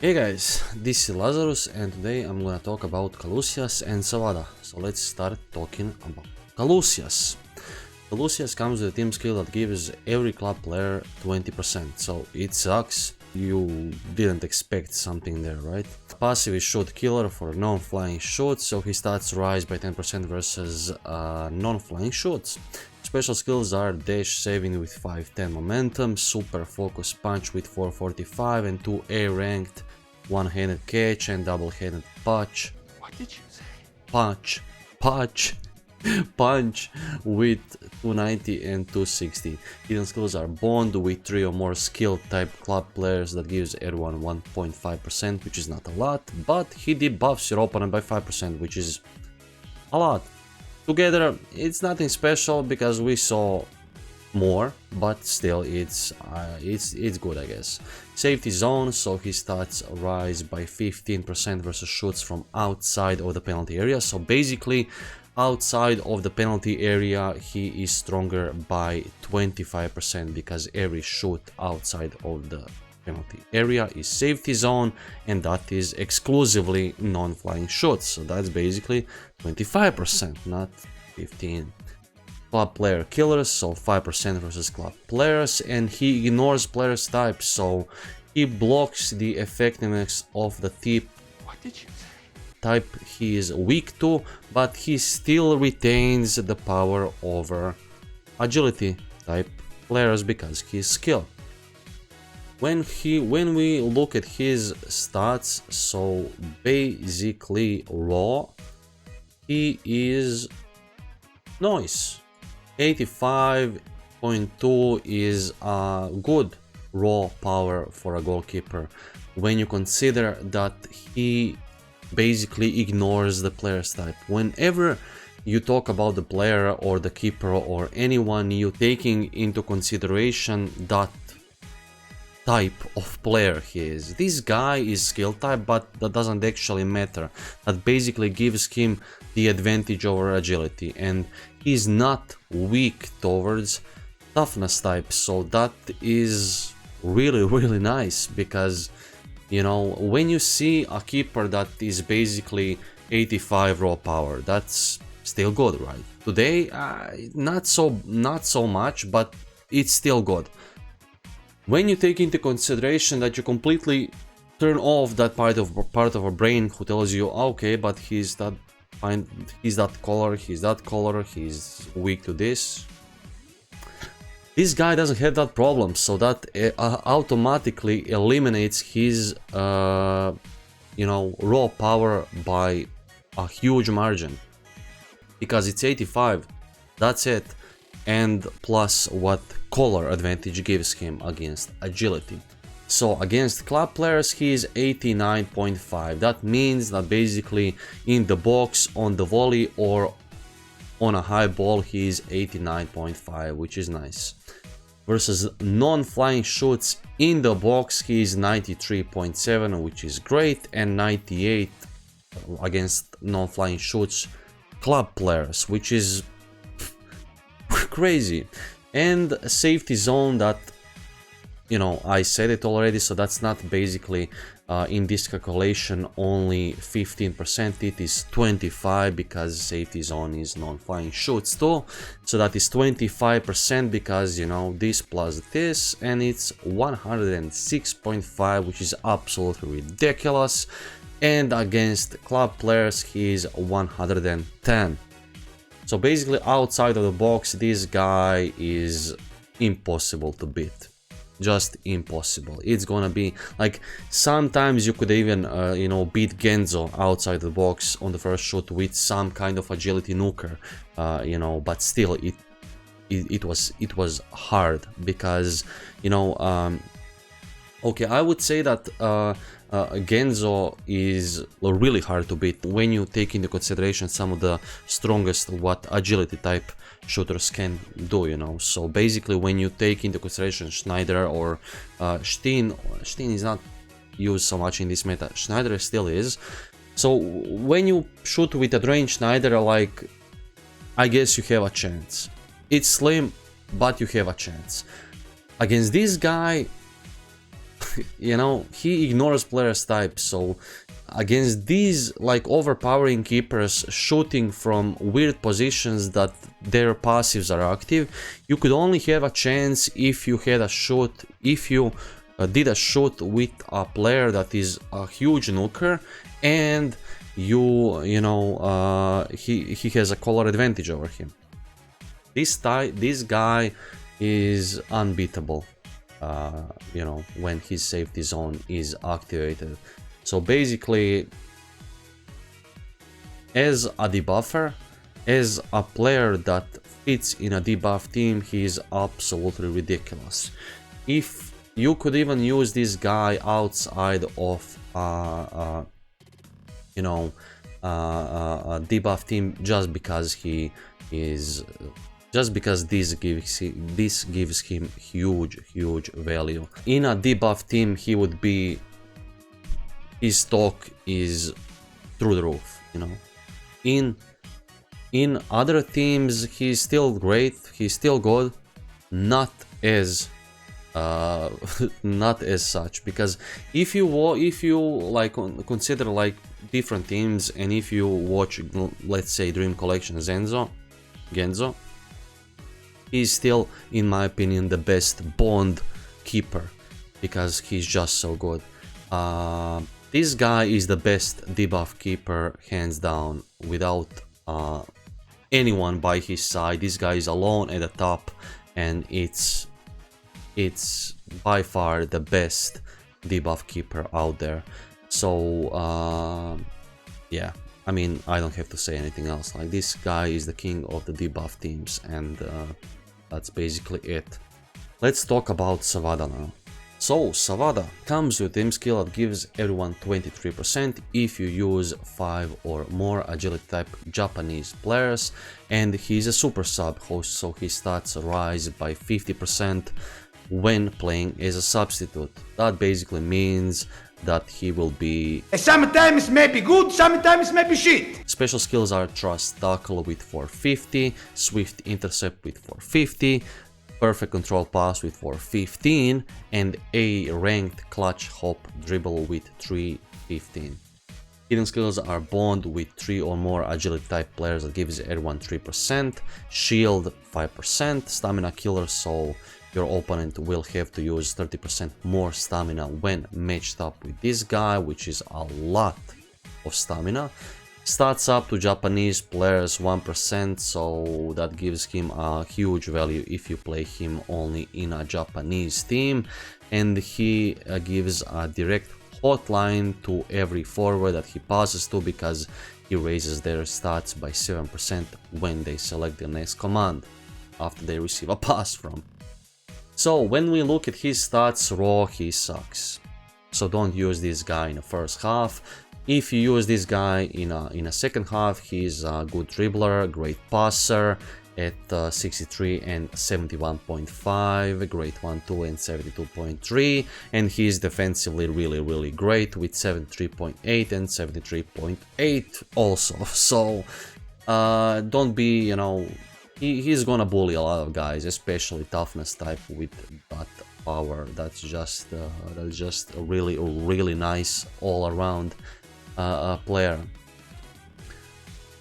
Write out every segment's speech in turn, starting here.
Hey guys, this is Lazarus and today I'm gonna talk about Callusias and Sawada. So let's start talking about Callusias. Callusias comes with a team skill that gives every club player 20%, so it sucks. You didn't expect something there, right? Passive is shoot killer for non-flying shoots, so his stats rise by 10% versus non-flying shoots. Special skills are dash saving with 510 momentum, super focus punch with 445 and 2 A ranked one-handed catch and double-handed punch. What did you say? Punch with 290 and 260. Hidden skills are bond with 3 or more skill type club players that gives everyone 1.5%, which is not a lot, but he debuffs your opponent by 5%, which is a lot. Together it's nothing special because we saw more, but still it's good, I guess. Safety zone, so his stats rise by 15% versus shoots from outside of the penalty area. So basically outside of the penalty area he is stronger by 25% because every shoot outside of the penalty area is safety zone, and that is exclusively non-flying shots, so that's basically 25%, not 15. Club player killers, so 5% versus club players, and he ignores players type, so he blocks the effectiveness of the tip. What did you say? Type he is weak to, but he still retains the power over agility type players because he's skilled. When we look at his stats, so basically raw, he is nice. 85.2 is a good raw power for a goalkeeper when you consider that he basically ignores the player's type. Whenever you talk about the player or the keeper or anyone, you taking into consideration that type of player he is. This guy is skill type, but that doesn't actually matter. That basically gives him the advantage over agility, and he's not weak towards toughness type, so that is really nice, because you know, when you see a keeper that is basically 85 raw power, that's still good, right? Today not so much, but it's still good. When you take into consideration that you completely turn off that part of our brain who tells you, okay, but he's that color, he's weak to this. This guy doesn't have that problem, so that automatically eliminates his you know, raw power by a huge margin, because it's 85. That's it. And plus what color advantage gives him against agility. So against club players he is 89.5. That means that basically in the box, on the volley or on a high ball he is 89.5, which is nice. Versus non-flying shoots in the box he is 93.7, which is great, and 98 against non-flying shoots club players, which is crazy. And safety zone, that, you know, I said it already, so that's not basically in this calculation only 15%, it is 25 because safety zone is non-flying shoots too, so that is 25% because, you know, this plus this, and it's 106.5, which is absolutely ridiculous. And against club players he is 110. So basically outside of the box this guy is impossible to beat. Just impossible. It's gonna be like, sometimes you could even you know, beat Genzo outside the box on the first shoot with some kind of agility nuker, you know, but still it was hard because, you know, okay, I would say that Genzo is really hard to beat when you take into consideration some of the strongest what agility type shooters can do, you know. So basically when you take into consideration Schneider or Steen is not used so much in this meta, Schneider still is. So when you shoot with a drained Schneider, like, I guess you have a chance. It's slim, but you have a chance. Against this guy you know, he ignores players type. So against these like overpowering keepers shooting from weird positions that their passives are active, you could only have a chance if you had a shoot, if you did a shoot with a player that is a huge nuker, and you know, he has a color advantage over him. This guy is unbeatable, you know, when his safety zone is activated. So basically, as a debuffer, as a player that fits in a debuff team, he is absolutely ridiculous. If you could even use this guy outside of you know, a debuff team, just because he is, just because this gives him huge value. In a debuff team, he would be, his stock is through the roof, you know. In other teams, he's still great, he's still good, not as not as such, because if you like consider like different teams, and if you watch, let's say, Dream Collection Genzo, he's still, in my opinion, the best Bond keeper, because he's just so good. This guy is the best debuff keeper, hands down, without anyone by his side. This guy is alone at the top, and it's by far the best debuff keeper out there. So yeah, I mean, I don't have to say anything else. Like, this guy is the king of the debuff teams, and that's basically it. Let's talk about Sawada now. So Sawada comes with team skill that gives everyone 23% if you use 5 or more agility type Japanese players, and he's a super sub host, so his stats rise by 50% when playing as a substitute. That basically means that he will be, sometimes maybe good, sometimes maybe shit. Special skills are Trust Tackle with 450, Swift Intercept with 450, Perfect Control Pass with 415, and a ranked Clutch Hop Dribble with 315. Hidden skills are Bond with 3 or more agility type players that gives everyone 3%, Shield 5%, Stamina Killer, so your opponent will have to use 30% more stamina when matched up with this guy, which is a lot of stamina. Stats up to Japanese players 1%, so that gives him a huge value if you play him only in a Japanese team. And he gives a direct hotline to every forward that he passes to, because he raises their stats by 7% when they select the next command after they receive a pass from. So when we look at his stats raw, he sucks. So don't use this guy in the first half. If you use this guy in a second half, he's a good dribbler, great passer at 63 and 71.5, great 1-2 and 72.3, and he's defensively really great with 73.8 and 73.8 also. So don't be, you know, he's gonna bully a lot of guys, especially toughness type with that power. That's just a really nice all around player.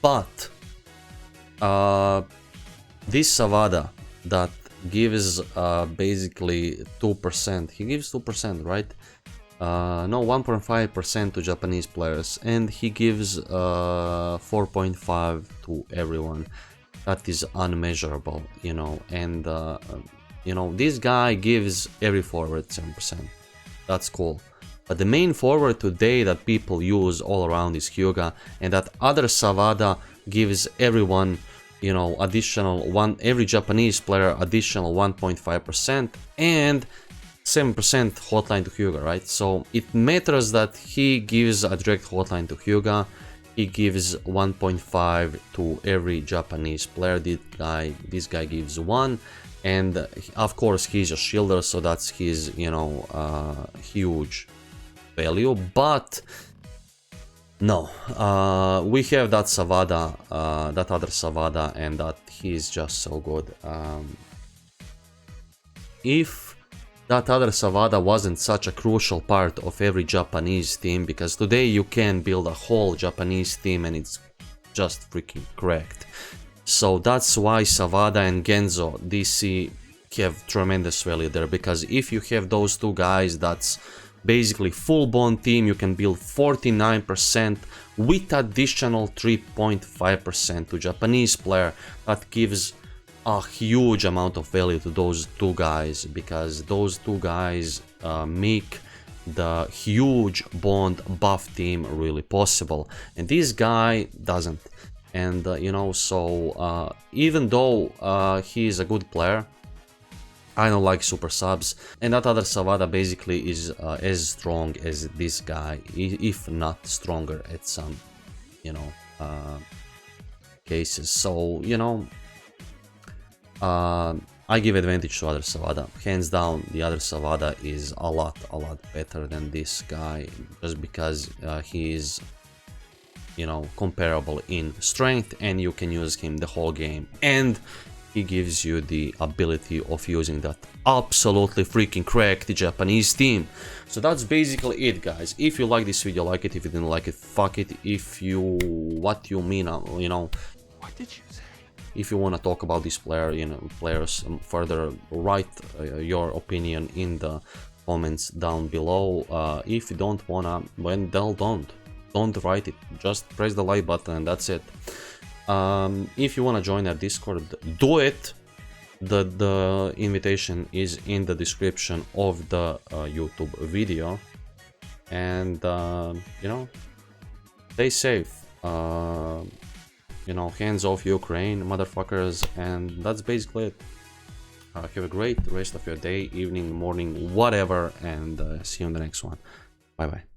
But this Sawada that gives basically 2%, he gives 2%, right? No, 1.5% to Japanese players, and he gives 4.5 to everyone. That is unmeasurable, you know. And you know, this guy gives every forward 7%. That's cool. But the main forward today that people use all around is Hyuga, and that other Sawada gives everyone, you know, additional every Japanese player additional 1.5% and 7% hotline to Hyuga, right? So it matters that he gives a direct hotline to Hyuga. He gives 1.5 to every Japanese player. This guy gives 1, and of course he's a shielder, so that's his, you know, huge value. But no, we have that Sawada, that other Sawada, and that he's just so good. If that other Sawada wasn't such a crucial part of every Japanese team, because today you can build a whole Japanese team and it's just freaking correct. So that's why Sawada and Genzo DC have tremendous value there, because if you have those two guys, that's basically full bond team. You can build 49% with additional 3.5% to Japanese player. That gives a huge amount of value to those two guys, because those two guys make the huge bond buff team really possible, and this guy doesn't. And you know, so even though he is a good player, I don't like super subs, and that other Sawada basically is as strong as this guy, if not stronger at some, you know, cases. So, you know, I give advantage to other Sawada. Hands down, the other Sawada is a lot better than this guy, just because he is, you know, comparable in strength, and you can use him the whole game. And he gives you the ability of using that absolutely freaking cracked Japanese team. So that's basically it, guys. If you like this video, like it. If you didn't like it, fuck it. If you, what you mean, you know, What did you say? if you want to talk about this player, you know, players further, write your opinion in the comments down below. If you don't wanna, well, don't write it. Just press the like button and that's it. If you want to join our Discord, do it. The invitation is in the description of the YouTube video. And you know, stay safe. You know, hands off Ukraine, motherfuckers. And that's basically it. Have a great rest of your day, evening, morning, whatever, and see you in the next one. Bye bye.